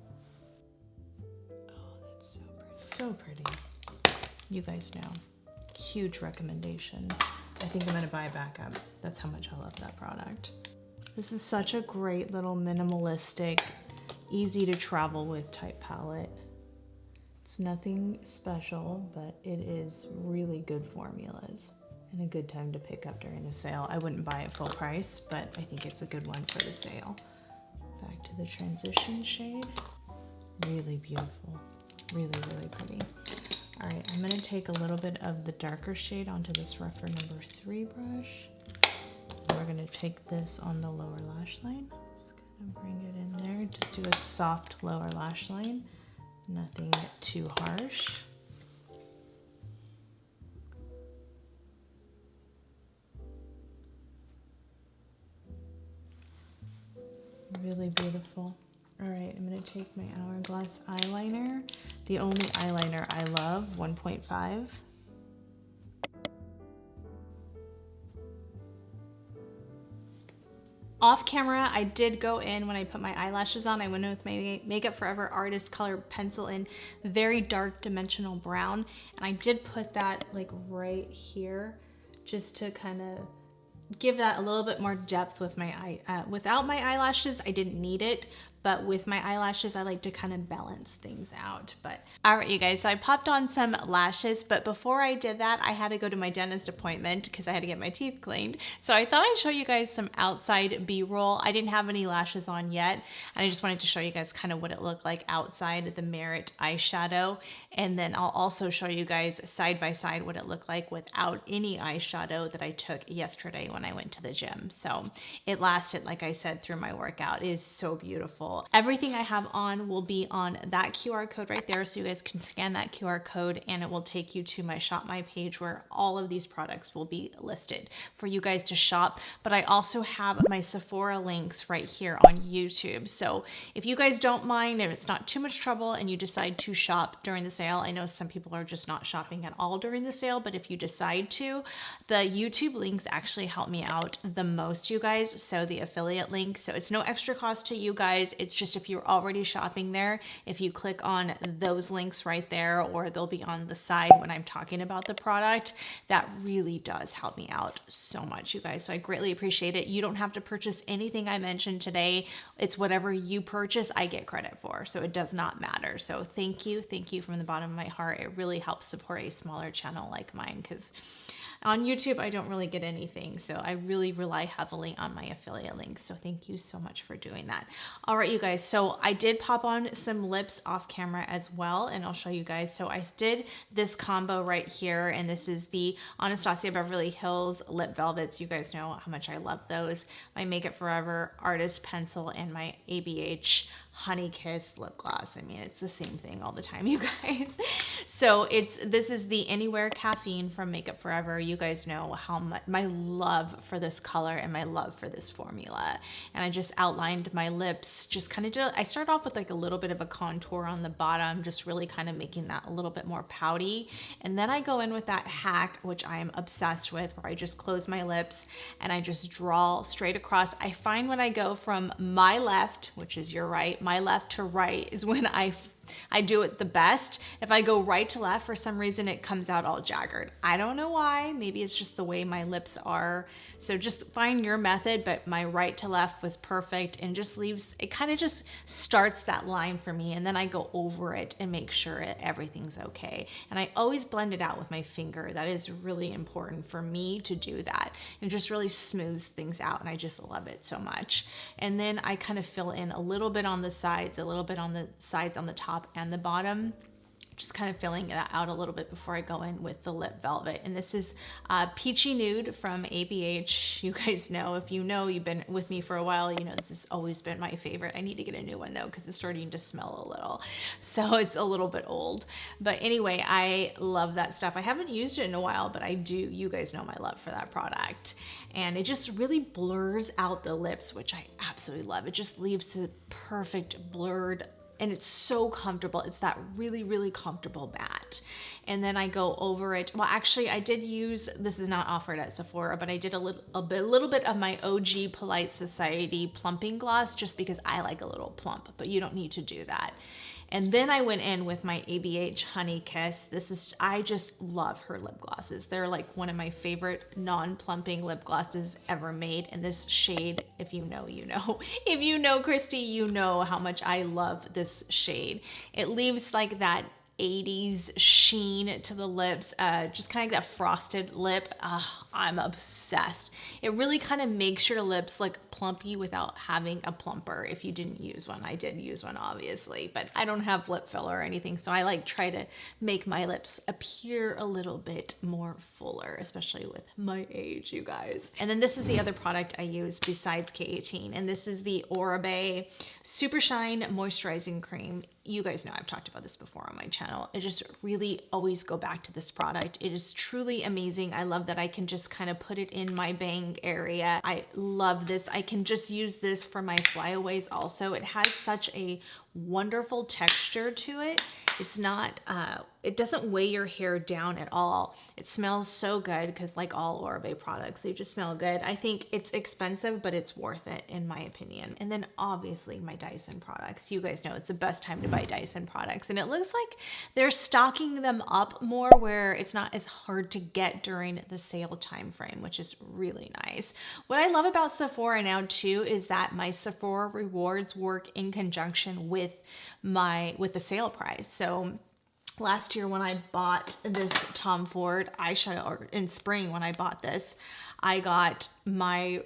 A: Oh, that's so pretty. So pretty. You guys know. Huge recommendation. I think I'm gonna buy back up. That's how much I love that product. This is such a great little minimalistic, easy to travel with type palette. It's nothing special, but it is really good formulas and a good time to pick up during the sale. I wouldn't buy it full price, but I think it's a good one for the sale. Back to the transition shade. Really beautiful, really, really pretty. All right, I'm gonna take a little bit of the darker shade onto this rougher number 3 brush. And we're gonna take this on the lower lash line. Just gonna bring it in there. Just do a soft lower lash line. Nothing too harsh. Really beautiful. All right, I'm gonna take my Hourglass eyeliner, the only eyeliner I love, 1.5. Off camera, I did go in when I put my eyelashes on. I went in with my Makeup Forever Artist Color Pencil in very dark dimensional brown. And I did put that like right here just to kind of give that a little bit more depth with my without my eyelashes. I didn't need it, but with my eyelashes, I like to kind of balance things out. But all right, you guys, so I popped on some lashes, but before I did that, I had to go to my dentist appointment because I had to get my teeth cleaned. So I thought I'd show you guys some outside B-roll. I didn't have any lashes on yet, and I just wanted to show you guys kind of what it looked like outside the Merit eyeshadow. And then I'll also show you guys side by side what it looked like without any eyeshadow that I took yesterday when I went to the gym. So it lasted, like I said, through my workout. It is so beautiful. Everything I have on will be on that QR code right there, so you guys can scan that QR code and it will take you to my Shop My page where all of these products will be listed for you guys to shop. But I also have my Sephora links right here on YouTube. So if you guys don't mind, if it's not too much trouble and you decide to shop during the sale, I know some people are just not shopping at all during the sale, but if you decide to, the YouTube links actually help me out the most, you guys. So the affiliate link, so it's no extra cost to you guys. It's just if you're already shopping there, if you click on those links right there, or they'll be on the side when I'm talking about the product, that really does help me out so much, you guys. So I greatly appreciate it. You don't have to purchase anything I mentioned today. It's whatever you purchase, I get credit for. So it does not matter. So thank you from the bottom of my heart. It really helps support a smaller channel like mine, because on YouTube, I don't really get anything, so I really rely heavily on my affiliate links. So thank you so much for doing that. All right, you guys, so I did pop on some lips off camera as well, and I'll show you guys. So I did this combo right here, and this is the Anastasia Beverly Hills Lip Velvets. You guys know how much I love those. My Makeup Forever Artist Pencil and my ABH Honey Kiss lip gloss. I mean, it's the same thing all the time, you guys. So this is the Anywhere Caffeine from Makeup Forever. You guys know how much my love for this color and my love for this formula. And I just outlined my lips, just kind of I start off with like a little bit of a contour on the bottom, just really kind of making that a little bit more pouty. And then I go in with that hack, which I am obsessed with, where I just close my lips and I just draw straight across. I find when I go from my left, which is your right, my left to right is when I I do it the best. If I go right to left, for some reason it comes out all jagged. I don't know why. Maybe it's just the way my lips are. So just find your method, but my right to left was perfect and just leaves, it kind of just starts that line for me, and then I go over it and make sure everything's okay. And I always blend it out with my finger. That is really important for me to do that. It just really smooths things out, and I just love it so much. And then I kind of fill in a little bit on the sides, a little bit on the sides on the top and the bottom, just kind of filling it out a little bit before I go in with the lip velvet. And this is Peachy Nude from ABH. You guys know, if you know, you've been with me for a while, you know this has always been my favorite. I need to get a new one though, because it's starting to smell a little. So it's a little bit old. But anyway, I love that stuff. I haven't used it in a while, but I do. You guys know my love for that product. And it just really blurs out the lips, which I absolutely love. It just leaves the perfect blurred, and it's so comfortable. It's that really, really comfortable matte. And then I go over it. Well, actually I did use, this is not offered at Sephora, but I did a little bit of my OG Polite Society plumping gloss, just because I like a little plump, but you don't need to do that. And then I went in with my ABH Honey Kiss. I just love her lip glosses. They're like one of my favorite non-plumping lip glosses ever made. And this shade, if you know, you know. If you know Kristi, you know how much I love this shade. It leaves like that 80s sheen to the lips, just kind of like that frosted lip. I'm obsessed. It really kind of makes your lips look plumpy without having a plumper. If you didn't use one, I did use one obviously, but I don't have lip filler or anything, so I like try to make my lips appear a little bit more fuller, especially with my age, you guys. And then this is the other product I use besides K18, and this is the Oribe Super Shine Moisturizing Cream. You guys know I've talked about this before on my channel. I just really always go back to this product. It is truly amazing. I love that I can just kind of put it in my bang area. I love this. I can just use this for my flyaways also. It has such a wonderful texture to it. It's not, it doesn't weigh your hair down at all. It smells so good, because like all Oribe products, they just smell good. I think it's expensive, but it's worth it in my opinion. And then obviously my Dyson products. You guys know it's the best time to buy Dyson products. And it looks like they're stocking them up more, where it's not as hard to get during the sale time frame, which is really nice. What I love about Sephora now too is that my Sephora rewards work in conjunction with the sale price. So last year when I bought this Tom Ford eyeshadow, or in spring when I bought this, I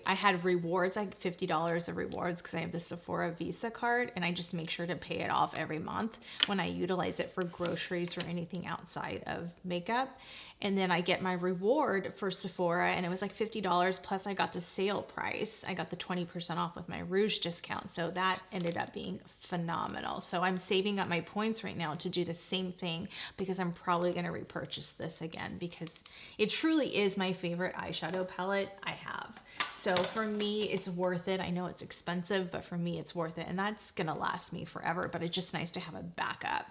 A: had rewards, like $50 of rewards, because I have the Sephora Visa card, and I just make sure to pay it off every month when I utilize it for groceries or anything outside of makeup. And then I get my reward for Sephora, and it was like $50, plus I got the sale price. I got the 20% off with my Rouge discount. So that ended up being phenomenal. So I'm saving up my points right now to do the same thing, because I'm probably going to repurchase this again, because it truly is my favorite eyeshadow palette I have. So for me, it's worth it. I know it's expensive, but for me, it's worth it. And that's going to last me forever, but it's just nice to have a backup.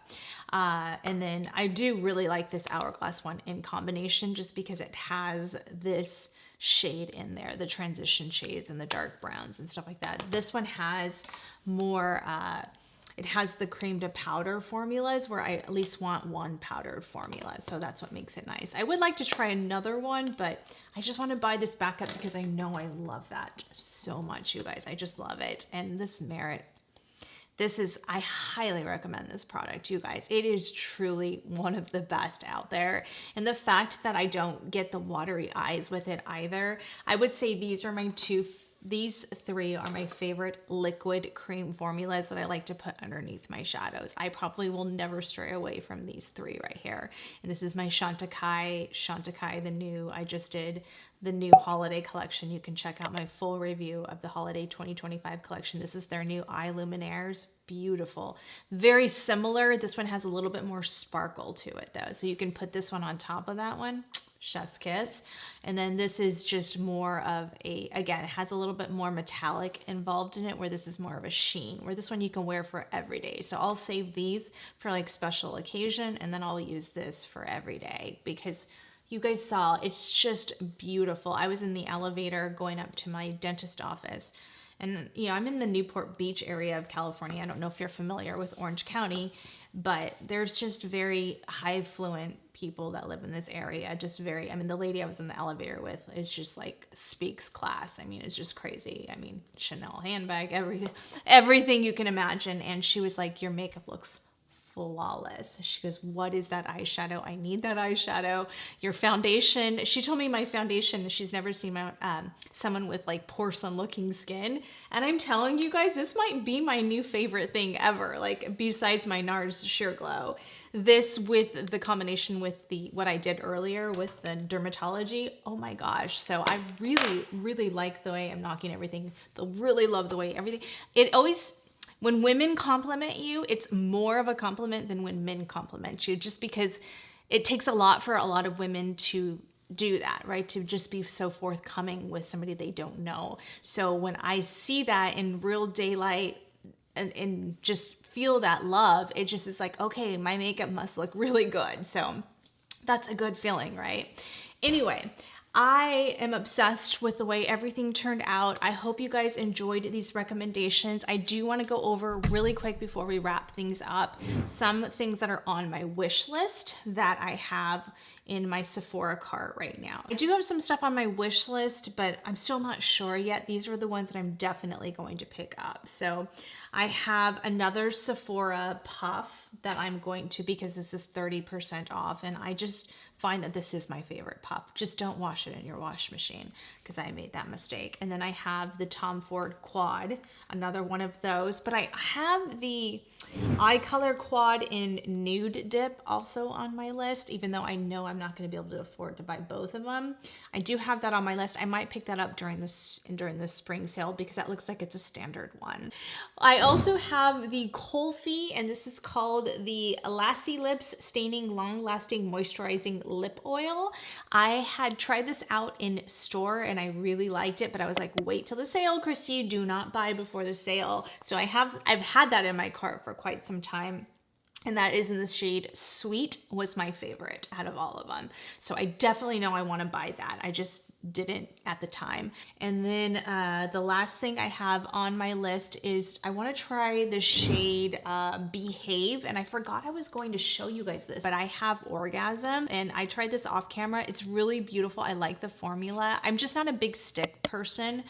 A: And then I do really like this Hourglass one in combination, just because it has this shade in there, the transition shades and the dark browns and stuff like that. This one has more, it has the cream to powder formulas, where I at least want one powdered formula. So that's what makes it nice. I would like to try another one, but I just want to buy this backup because I know I love that so much, you guys. I just love it. And this Merit, I highly recommend this product, you guys. It is truly one of the best out there. And the fact that I don't get the watery eyes with it either, I would say these three are my favorite liquid cream formulas that I like to put underneath my shadows. I probably will never stray away from these three right here. And this is my Chantecaille, I just did the new holiday collection. You can check out my full review of the holiday 2025 collection. This is their new eye luminaires. Beautiful. Very similar. This one has a little bit more sparkle to it though. So you can put this one on top of that one. Chef's kiss. And then this is just more of again, it has a little bit more metallic involved in it, where this is more of a sheen, where this one you can wear for every day. So I'll save these for like special occasion, and then I'll use this for every day, because you guys saw, it's just beautiful. I was in the elevator going up to my dentist office, and you know, I'm in the Newport Beach area of California. I don't know if you're familiar with Orange County. but there's just very high fluent people that live in this area. Just very, I mean, the lady I was in the elevator with is just like speaks class. I mean, it's just crazy. I mean, Chanel handbag, everything you can imagine. And she was like, your makeup looks flawless. She goes, what is that eyeshadow? I need that eyeshadow. Your foundation. She told me my foundation, she's never seen my, someone with like porcelain looking skin. And I'm telling you guys, this might be my new favorite thing ever. Like besides my Nars Sheer Glow, this with the combination with what I did earlier with the dermatology. Oh my gosh. So I really, really like the way I'm knocking everything. Really love the way everything, it always, when women compliment you, it's more of a compliment than when men compliment you, just because it takes a lot for a lot of women to do that, right? To just be so forthcoming with somebody they don't know. So when I see that in real daylight and just feel that love, it just is like, okay, my makeup must look really good. So that's a good feeling, right? Anyway, I am obsessed with the way everything turned out. I hope you guys enjoyed these recommendations. I do want to go over really quick before we wrap things up some things that are on my wish list that I have in my Sephora cart right now. I do have some stuff on my wish list, but I'm still not sure yet. These are the ones that I'm definitely going to pick up. So I have another Sephora puff that I'm going to, because this is 30% off, and I just find that this is my favorite puff. Just don't wash it in your wash machine, because I made that mistake. And then I have the Tom Ford Quad, another one of those, but I have the eye color quad in nude dip also on my list, even though I know I'm not going to be able to afford to buy both of them. I do have that on my list. I might pick that up during the spring sale, because that looks like it's a standard one. I also have the Colfi, and this is called the Lassie Lips Staining Long Lasting Moisturizing Lip Oil. I had tried this out in store and I really liked it, but I was like, wait till the sale, Kristi, do not buy before the sale. So I've had that in my cart for quite some time. And that is in the shade Sweet, was my favorite out of all of them. So I definitely know I want to buy that. I just didn't at the time. And then the last thing I have on my list is I want to try the shade Behave. And I forgot I was going to show you guys this, but I have Orgasm and I tried this off camera. It's really beautiful. I like the formula. I'm just not a big stick person,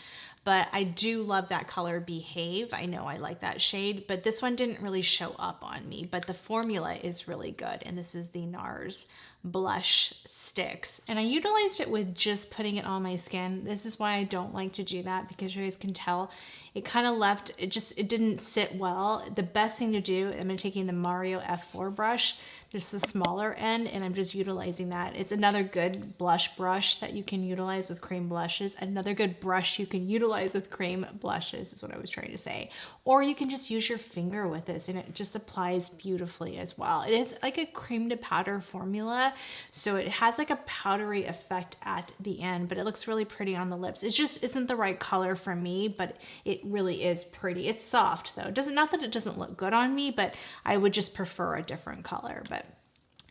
A: but I do love that color Behave. I know I like that shade, but this one didn't really show up on me, but the formula is really good. And this is the Nars blush sticks. And I utilized it with just putting it on my skin. This is why I don't like to do that, because you guys can tell it kind of left, it didn't sit well. The best thing to do, I'm taking the Mario F4 brush, just the smaller end, and I'm just utilizing that. It's another good blush brush that you can utilize with cream blushes. Another good brush you can utilize with cream blushes is what I was trying to say. Or you can just use your finger with this and it just applies beautifully as well. It is like a cream to powder formula, so it has like a powdery effect at the end, but it looks really pretty on the lips. It just isn't the right color for me, but it really is pretty. It's soft though. Not that it doesn't look good on me, but I would just prefer a different color. But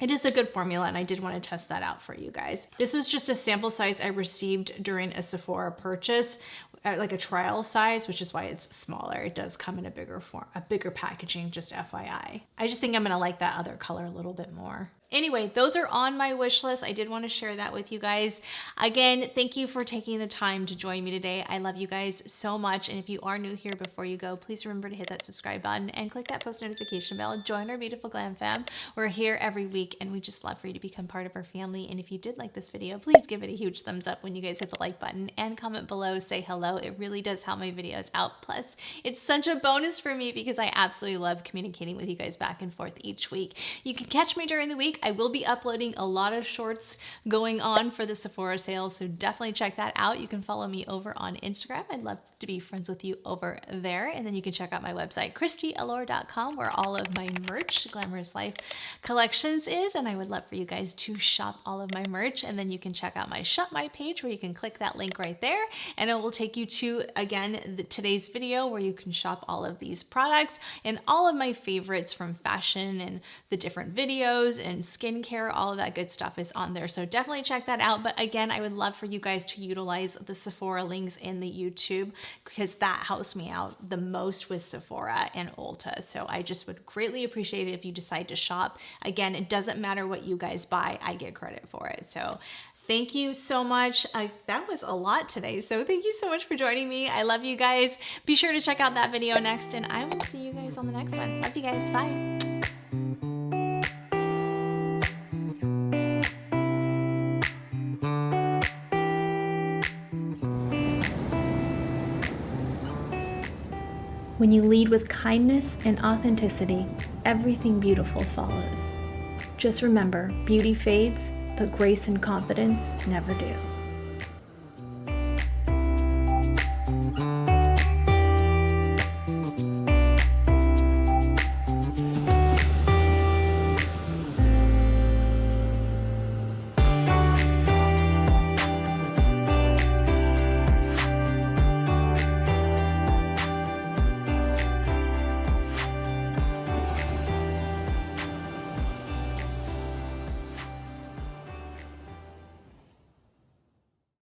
A: it is a good formula, and I did want to test that out for you guys. This was just a sample size I received during a Sephora purchase, like a trial size, which is why it's smaller. It does come in a bigger packaging, just FYI. I just think I'm gonna like that other color a little bit more. Anyway, those are on my wish list. I did want to share that with you guys. Again, thank you for taking the time to join me today. I love you guys so much. And if you are new here, before you go, please remember to hit that subscribe button and click that post notification bell. Join our beautiful Glam Fam. We're here every week and we just love for you to become part of our family. And if you did like this video, please give it a huge thumbs up when you guys hit the like button and comment below, say hello. It really does help my videos out. Plus, it's such a bonus for me because I absolutely love communicating with you guys back and forth each week. You can catch me during the week. I will be uploading a lot of shorts going on for the Sephora sale, so definitely check that out. You can follow me over on Instagram. I'd love to be friends with you over there. And then you can check out my website, KristiAllure.com, where all of my merch, Glamorous Life collections is, and I would love for you guys to shop all of my merch. And then you can check out my Shop My page, where you can click that link right there, and it will take you you to, again, today's video where you can shop all of these products and all of my favorites from fashion and the different videos and skincare, all of that good stuff is on there. So definitely check that out. But again, I would love for you guys to utilize the Sephora links in the YouTube because that helps me out the most with Sephora and Ulta. So I just would greatly appreciate it if you decide to shop. Again, it doesn't matter what you guys buy, I get credit for it. So thank you so much. That was a lot today. So thank you so much for joining me. I love you guys. Be sure to check out that video next, and I will see you guys on the next one. Love you guys. Bye. When you lead with kindness and authenticity, everything beautiful follows. Just remember, beauty fades, but grace and confidence never do.